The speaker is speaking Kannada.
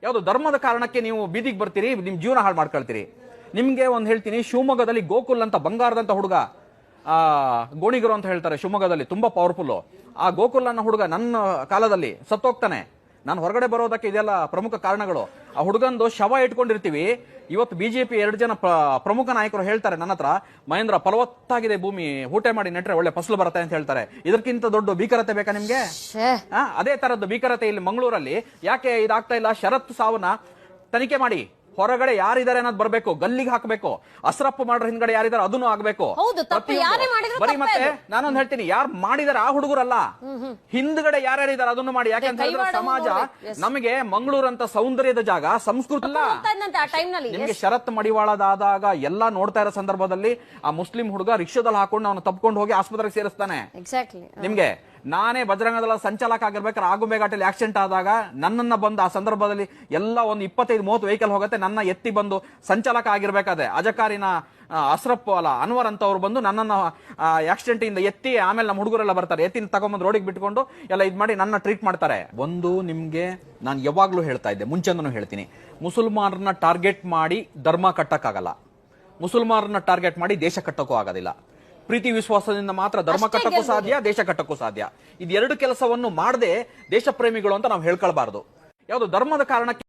ಯಾವುದು ಧರ್ಮದ ಕಾರಣಕ್ಕೆ ನೀವು ಬೀದಿಗೆ ಬರ್ತೀರಿ, ನಿಮ್ ಜೀವನ ಹಾಳು ಮಾಡ್ಕೊಳ್ತೀರಿ. ನಿಮ್ಗೆ ಒಂದು ಹೇಳ್ತೀನಿ, ಶಿವಮೊಗ್ಗದಲ್ಲಿ ಗೋಕುಲ್ ಅಂತ ಬಂಗಾರದಂತ ಹುಡುಗ, ಗೋಣಿಗರು ಅಂತ ಹೇಳ್ತಾರೆ ಶಿವಮೊಗ್ಗದಲ್ಲಿ, ತುಂಬಾ ಪವರ್ಫುಲ್. ಆ ಗೋಕುಲ್ ಅನ್ನೋ ಹುಡುಗ ನನ್ನ ಕಾಲದಲ್ಲಿ ಸತ್ತೋಗ್ತಾನೆ. ನಾನು ಹೊರಗಡೆ ಬರೋದಕ್ಕೆ ಇದೆಲ್ಲ ಪ್ರಮುಖ ಕಾರಣಗಳು. ಆ ಹುಡುಗಂದು ಶವ ಇಟ್ಕೊಂಡಿರ್ತೀವಿ. ಇವತ್ತು ಬಿಜೆಪಿ 2 ಜನ ಪ್ರಮುಖ ನಾಯಕರು ಹೇಳ್ತಾರೆ ನನ್ನ ಹತ್ರ, ಮಹೇಂದ್ರ ಫಲವತ್ತಾಗಿದೆ ಭೂಮಿ, ಊಟ ಮಾಡಿ ನೆಟ್ರೆ ಒಳ್ಳೆ ಫಸಲು ಬರುತ್ತೆ ಅಂತ ಹೇಳ್ತಾರೆ. ಇದಕ್ಕಿಂತ ದೊಡ್ಡ ಭೀಕರತೆ ಬೇಕಾ ನಿಮ್ಗೆ? ಅದೇ ತರದ್ದು ಭೀಕರತೆ ಇಲ್ಲಿ ಮಂಗಳೂರಲ್ಲಿ ಯಾಕೆ ಇದಾಗ್ತಾ ಇಲ್ಲ? ಶರತ್ ಸಾವನ್ನ ತನಿಖೆ ಮಾಡಿ, ಹೊರಗಡೆ ಯಾರಿದ್ದಾರೆ ಅನ್ನೋದು ಬರ್ಬೇಕು, ಗಲ್ಲಿಗೆ ಹಾಕಬೇಕು. ಅಸ್ರಫ್ ಮಾಡ್ರ ಹಿಂದ್ಗಡೆ ಯಾರಿದ್ದಾರೆ ಅದನ್ನು ಆಗ್ಬೇಕು. ಬರೀ ಮತ್ತೆ ನಾನೊಂದು ಹೇಳ್ತೀನಿ, ಯಾರು ಮಾಡಿದಾರೆ ಆ ಹುಡುಗರಲ್ಲ, ಹಿಂದ್ಗಡೆ ಯಾರ್ಯಾರಿದ್ದಾರೆ ಅದನ್ನು ಮಾಡಿ. ಯಾಕಂತ ಹೇಳಿದ್ರೆ ಸಮಾಜ ನಮಗೆ ಮಂಗಳೂರು ಅಂತ ಸೌಂದರ್ಯದ ಜಾಗ, ಸಂಸ್ಕೃತಿ ಅಲ್ಲ. ನಿಮ್ಗೆ ಶರತ್ ಮಡಿವಾಳದಾದಾಗ ಎಲ್ಲಾ ನೋಡ್ತಾ ಇರೋ ಸಂದರ್ಭದಲ್ಲಿ ಆ ಮುಸ್ಲಿಂ ಹುಡುಗ ರಿಕ್ಷಾದಲ್ಲಿ ಹಾಕೊಂಡು ಅವನು ತಪ್ಕೊಂಡು ಹೋಗಿ ಆಸ್ಪತ್ರೆಗೆ ಸೇರಿಸ್ತಾನೆ. ನಿಮ್ಗೆ ನಾನೇ ಬಜರಂಗದಳ ಸಂಚಾಲಕ ಆಗಿರ್ಬೇಕಾದ್ರೆ ಆಗುಂಬೆಘಾಟಲ್ಲಿ ಆಕ್ಸಿಡೆಂಟ್ ಆದಾಗ ನನ್ನನ್ನ ಬಂದು ಆ ಸಂದರ್ಭದಲ್ಲಿ ಎಲ್ಲ ಒಂದು 25-30 ವೆಹಿಕಲ್ ಹೋಗುತ್ತೆ, ನನ್ನ ಎತ್ತಿ ಬಂದು ಸಂಚಾಲಕ ಆಗಿರ್ಬೇಕಾದ್ರೆ ಅಜಕಾರಿನ ಅಸ್ರಫ್ ಅಲ್ಲ ಅನ್ವರ್ ಅಂತ ಅವ್ರು ಬಂದು ನನ್ನನ್ನ ಆಕ್ಸಿಡೆಂಟ್ ಇಂದ ಎತ್ತಿ, ಆಮೇಲೆ ನಮ್ಮ ಹುಡುಗರೆಲ್ಲ ಬರ್ತಾರೆ, ಎತ್ತಿನ ತಗೊಂಬಂದು ರೋಡಿಗೆ ಬಿಟ್ಕೊಂಡು ಎಲ್ಲ ಇದ್ ಮಾಡಿ ನನ್ನ ಟ್ರೀಟ್ ಮಾಡ್ತಾರೆ. ಒಂದು ನಿಮ್ಗೆ ನಾನು ಯಾವಾಗ್ಲೂ ಹೇಳ್ತಾ ಇದ್ದೆ, ಮುಂಚೆನೂ ಹೇಳ್ತೀನಿ, ಮುಸಲ್ಮಾನರನ್ನ ಟಾರ್ಗೆಟ್ ಮಾಡಿ ಧರ್ಮ ಕಟ್ಟಕ್ಕಾಗಲ್ಲ, ಮುಸಲ್ಮಾನರನ್ನ ಟಾರ್ಗೆಟ್ ಮಾಡಿ ದೇಶ ಕಟ್ಟಕ್ಕೂ ಆಗೋದಿಲ್ಲ. ಪ್ರೀತಿ ವಿಶ್ವಾಸದಿಂದ ಮಾತ್ರ ಧರ್ಮ ಕಟ್ಟಕ್ಕೂ ಸಾಧ್ಯ, ದೇಶ ಕಟ್ಟಕ್ಕೂ ಸಾಧ್ಯ. ಇದೆರಡು ಕೆಲಸವನ್ನು ಮಾಡದೆ ದೇಶ ಪ್ರೇಮಿಗಳು ಅಂತ ನಾವು ಹೇಳ್ಕೊಳ್ಬಾರ್ದು. ಯಾವುದು ಧರ್ಮದ ಕಾರಣಕ್ಕೆ